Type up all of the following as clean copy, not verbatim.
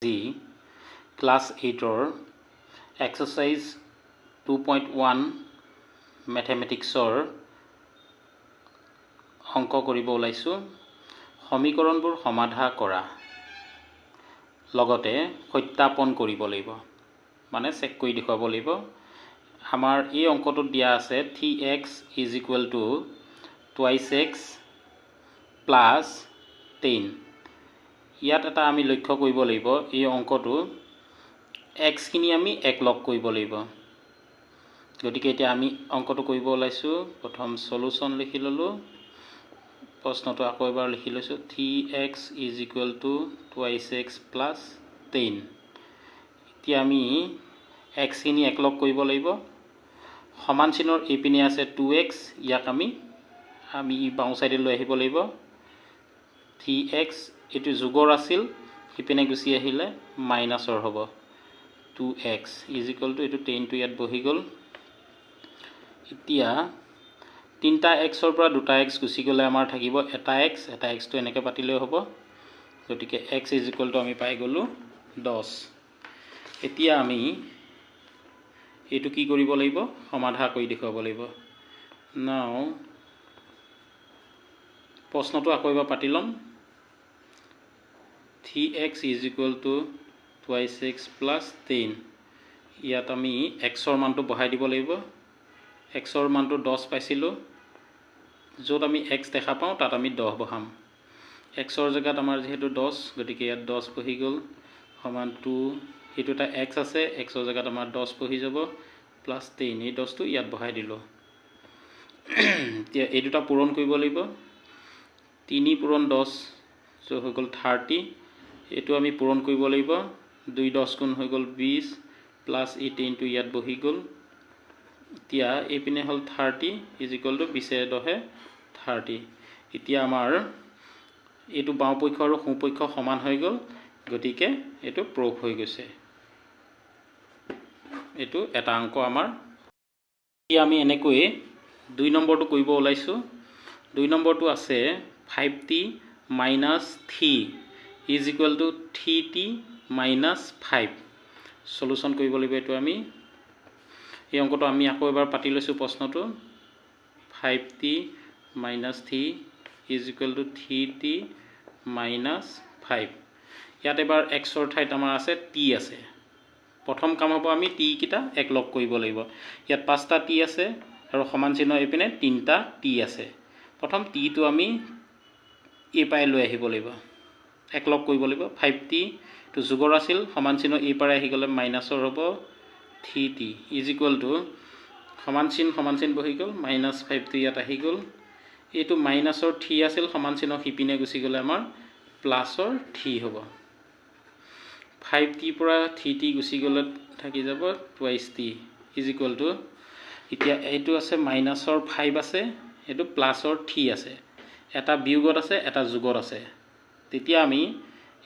আজি class 8ৰ exercise 2.1 মেথমেটিক্সৰ অংক কৰিব ওলাইছোঁ। সমীকৰণবোৰ সমাধান কৰা লগতে সত্যাপন কৰিব লাগিব, মানে চেক কৰি দেখুৱাব লাগিব। আমাৰ এই অংকটোত দিয়া আছে 3x = 2x + 10। ইয়াত এটা আমি লক্ষ্য কৰিব লাগিব, এই অংকটো x খিনি আমি একলগ কৰিব লাগিব। গতিকে এতিয়া আমি অংকটো কৰিব ওলাইছোঁ। প্ৰথম সলিউশন লিখি ললোঁ, প্ৰশ্নটো আকৌ এবাৰ লিখি লৈছোঁ। 3x = 2x + 10। এতিয়া আমি x খিনি একলগ কৰিব লাগিব। সমান চিনৰ এইপিনে আছে 2x, ইয়াক আমি বাওঁ সাইডে লৈ আহিব লাগিব। 3x এইটো যোগৰ আছিল, সিপিনে গুচি আহিলে মাইনাছৰ হ'ব। 2x = এইটো 10টো ইয়াত বহি গ'ল। এতিয়া 3টা xৰ পৰা 2টা x গুচি গ'লে আমাৰ থাকিব এটা x, এটা xটো এনেকৈ পাতিলেও হ'ব। গতিকে x = আমি পাই গ'লোঁ 10। এতিয়া আমি এইটো কি কৰিব লাগিব, সমাধান কৰি দেখুৱাব লাগিব। নাও প্ৰশ্নটো আকৌ এবাৰ পাতি ল'ম। 3x = 2x + 10। ইয়াত আমি xৰ মানটো বহাই দিব লাগিব। xৰ মানটো 10 পাইছিলোঁ, য'ত আমি x দেখা পাওঁ তাত আমি 10 বহাম। xৰ জেগাত আমাৰ যিহেতু 10, গতিকে ইয়াত 10 বহি গ'ল, সমান 2। এইটো এটা x আছে, xৰ জেগাত আমাৰ 10 বহি যাব, +10। এই 10টো ইয়াত বহাই দিলোঁ। এতিয়া এই দুটা পূৰণ কৰিব লাগিব। 3 × 10 হৈ গ'ল 30। এইটো আমি পূৰণ কৰিব লাগিব। 2 × 10 = হৈ গ'ল 20, প্লাছ এই 10টো ইয়াত বহি গ'ল। এতিয়া এইপিনে হ'ল 30 = 20 × 10 30। এতিয়া আমাৰ এইটো বাওঁপক্ষ আৰু সোঁপক্ষ সমান হৈ গ'ল, গতিকে এইটো প্ৰুফ হৈ গৈছে। এইটো এটা অংক আমাৰ। এতিয়া আমি এনেকৈ 2 নম্বৰটো কৰিব ওলাইছোঁ। 2 নম্বৰটো আছে 5t - 3 = 3t - 5। সলিউশন কৰিব লাগিব এইটো আমি। এই অংকটো আমি আকৌ এবাৰ পাতি লৈছোঁ প্ৰশ্নটো। 5t - 3 = 3t - 5। ইয়াত এবাৰ xৰ ঠাইত আমাৰ আছে t আছে। প্ৰথম কাম হ'ব আমি t কেইটা একলগ কৰিব লাগিব। ইয়াত 5টা t আছে আৰু সমান চিহ্ন এইপিনে 3টা t আছে। প্ৰথম tটো আমি এই পাই লৈ আহিব লাগিব, একলগ কৰিব লাগিব। 5t টো যোগৰ আছিল, সমান চিহ্ন এই পাৰে আহি গ'লে মাইনাছৰ হ'ব। 3t = সমান চিন বহি গ'ল, -5টো ইয়াত আহি গ'ল। এইটো মাইনাছৰ 3 আছিল, সমান চিহ্ন সিপিনে গুচি গ'লে আমাৰ প্লাছৰ 3 হ'ব। 5t পৰা 3t গুচি গ'লে থাকি যাব 2t = এতিয়া এইটো আছে মাইনাছৰ 5 আছে, এইটো প্লাছৰ 3 আছে। এটা বিয়োগত আছে, এটা যোগত আছে। তেতিয়া আমি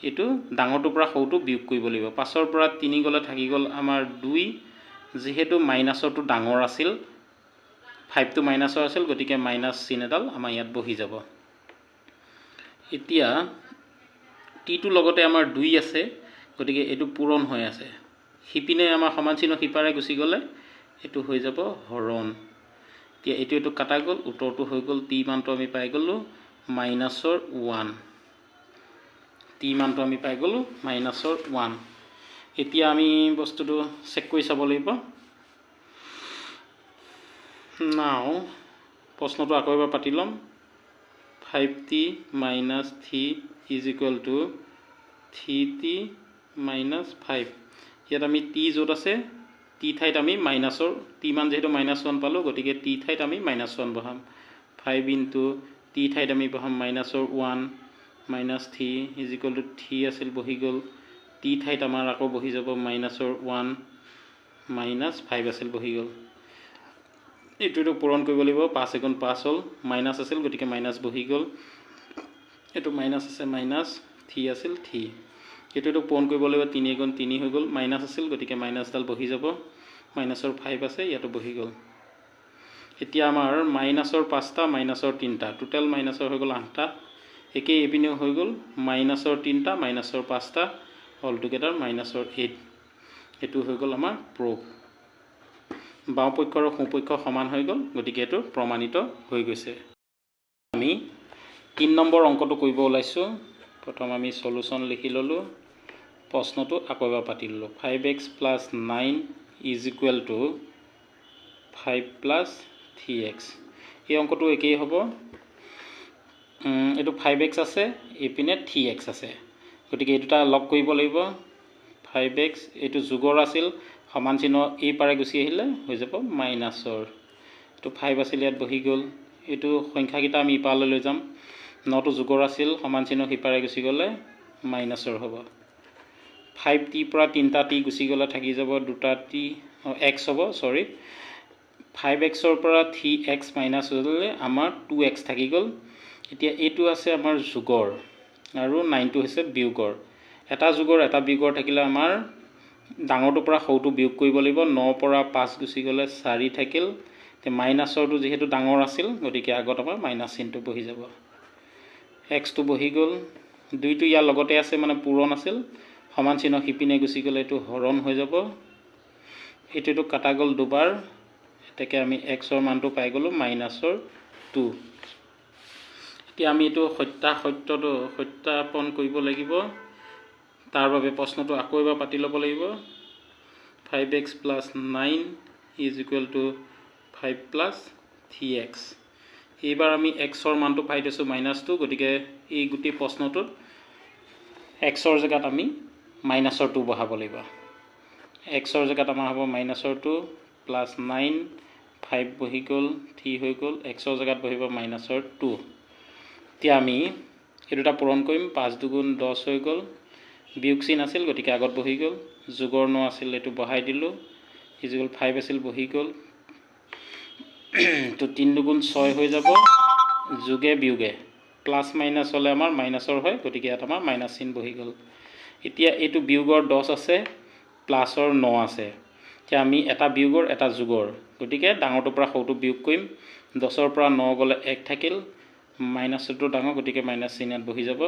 এইটো ডাঙৰটোৰ পৰা সৰুটো বিয়োগ কৰিব লাগিব। 5ৰ পৰা 3 গ'লে থাকি গ'ল আমাৰ 2। যিহেতু মাইনাছৰটো ডাঙৰ আছিল, 5টো মাইনাছৰ আছিল, গতিকে মাইনাছ চিন এডাল আমাৰ ইয়াত বহি যাব। এতিয়া tটোৰ লগতে আমাৰ 2 আছে, গতিকে এইটো পূৰণ হৈ আছে। সিপিনে আমাৰ সমান চিহ্ন সিপাৰে গুচি গ'লে এইটো হৈ যাব হৰণ। এতিয়া এইটো কাটা গ'ল, উত্তৰটো হৈ গ'ল t মানটো আমি পাই গ'লোঁ -1। t মানটো আমি পাই গ'লোঁ -1। এতিয়া আমি বস্তুটো চেক কৰি চাব লাগিব। নাও প্ৰশ্নটো আকৌ এবাৰ পাতি ল'ম। 5t - 3 = 3t - 5। ইয়াত আমি t য'ত আছে, t ঠাইত আমি মাইনাছৰ t মান যিহেতু -1 পালোঁ, গতিকে t ঠাইত আমি -1 বহাম। 5 × t ঠাইত আমি বহাম -1, -3 = 3 আছিল, বহি গ'ল। t ঠাইত আমাৰ আকৌ বহি যাব -1, -5 আছিল, বহি গ'ল। এইটো পূৰণ কৰিব লাগিব। 5 × 5 হ'ল, মাইনাছ আছিল, গতিকে মাইনাছ বহি গ'ল। এইটো মাইনাছ আছে, -3 আছিল, 3। এইটো পূৰণ কৰিব লাগিব। 3 × 3 হৈ গ'ল, মাইনাছ আছিল, গতিকে মাইনাছডাল বহি যাব। মাইনাছৰ 5 আছে, ইয়াতো বহি গ'ল। এতিয়া আমাৰ মাইনাছৰ 5টা, মাইনাছৰ 3টা, টোটেল মাইনাছৰ হৈ গ'ল 8টা। একেই এইপিনেও হৈ গ'ল, -3টা, -5টা, অল টুগেদাৰ -8 এইটো হৈ গ'ল আমাৰ প্ৰুফ বাওঁ পক্ষ আৰু সোঁ পক্ষ সমান হৈ গ'ল গতিকে এইটো প্ৰমাণিত হৈ গৈছে আমি 3 নম্বৰ অংকটো কৰিব ওলাইছোঁ প্ৰথম আমি সলিউশন লিখি ললো প্ৰশ্নটো আকৌ এবাৰ পাতি ললো 5x + 9 = 5 + 3x এই অংকটো একেই হ'ব এইটো 5x আছে এইপিনে 3x আছে গতিকে এই দুটা লগ কৰিব লাগিব 5x এইটো যোগৰ আছিল সমান চিহ্ন এই পাৰে গুচি আহিলে হৈ যাব মাইনাছৰ এইটো 5 আছিল ইয়াত বহি গ'ল এইটো সংখ্যাকেইটা আমি ইপাৰলৈ লৈ যাম 9টো যোগৰ আছিল সমান চিহ্ন সিপাৰে গুচি গ'লে মাইনাছৰ হ'ব 5t পৰা 3টা t গুচি গ'লে থাকি যাব 2টা t x হ'ব সৰি 5x ৰ পৰা 3x মাইনাছ হ'লে আমাৰ 2x থাকি গ'ল এতিয়া এইটো আছে আমাৰ যোগৰ আৰু 9টো হৈছে বিয়োগৰ এটা যোগৰ এটা বিয়োগৰ থাকিলে আমাৰ ডাঙৰটোৰ পৰা সৰুটো বিয়োগ কৰিব লাগিব 9 পৰা 5 গুচি গ'লে 4 থাকিল তে মাইনাছৰটো যেহেতু ডাঙৰ আছিল গতিকে আগত আমাৰ মাইনাছ চিহ্নটো বহি যাব x টো বহি গ'ল 2টো ইয়াৰ লগতে আছে মানে পূৰণ আছিল সমান চিহ্ন হিপিনে গুচি গ'লে এইটো হৰণ হৈ যাব এইটো কাটা গ'ল দুবাৰ এতেকে আমি x ৰ মানটো পাই গ'লো -2 এতিয়া আমি এইটো সত্যটো সত্যাপন কৰিব লাগিব তাৰ বাবে প্ৰশ্নটো আকৌ এবাৰ পাতি ল'ব লাগিব 5x + 9 = 5 + 3x এইবাৰ আমি x ৰ মানটো পাই দিছোঁ -2 গতিকে এই গোটেই প্ৰশ্নটোত x ৰ জেগাত আমি -2 বহাব লাগিব x ৰ জেগাত আমাৰ হ'ব -2 + 9 5 বহি গ'ল 3 হৈ গ'ল x ৰ জেগাত বহিব -2 এতিয়া আমি এই দুটা পূৰণ কৰিম 5 × 2 = 10 হৈ গ'ল বিয়োগ চিন আছিল গতিকে আগত বহি গ'ল যোগৰ 9 আছিল এইটো বহাই দিলোঁ = 5 আছিল বহি গ'ল তো 3 × 2 = 6 হৈ যাব যোগে বিয়োগে প্লাস মাইনাস হলে আমাৰ মাইনাসৰ হয় গতিকে ইয়াত আমাৰ মাইনাস চিন বহি গ'ল এতিয়া এইটো বিয়োগৰ 10 আছে প্লাসৰ 9 আছে এতিয়া আমি এটা বিয়োগৰ এটা যোগৰ গতিকে ডাঙৰটোৰ পৰা সৰুটো বিয়োগ কৰিম 10ৰ পৰা 9 গ'লে 1 থাকিল মাইনাসটো ডাঙৰ গতিকে মাইনাস চিন ইয়াত বহি যাব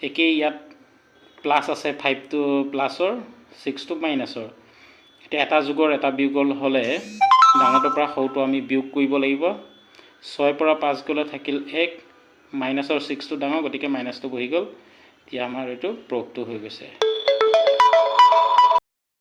একেই ইয়াত প্লাস আছে 5 টো প্লাসৰ 6 টো মাইনাসৰ এটা এটা যোগৰ এটা বিয়োগৰ হলে ডাঙৰটোৰ পৰা সৰুটো আমি বিয়োগ কৰিব লাগিব 6 পৰা 5 গ'লে থাকিল 1 মাইনাসৰ 6 টো ডাঙৰ গতিকে মাইনাসটো বহি গ'ল এতিয়া আমাৰ এইটো প্ৰুফটো হৈ গৈছে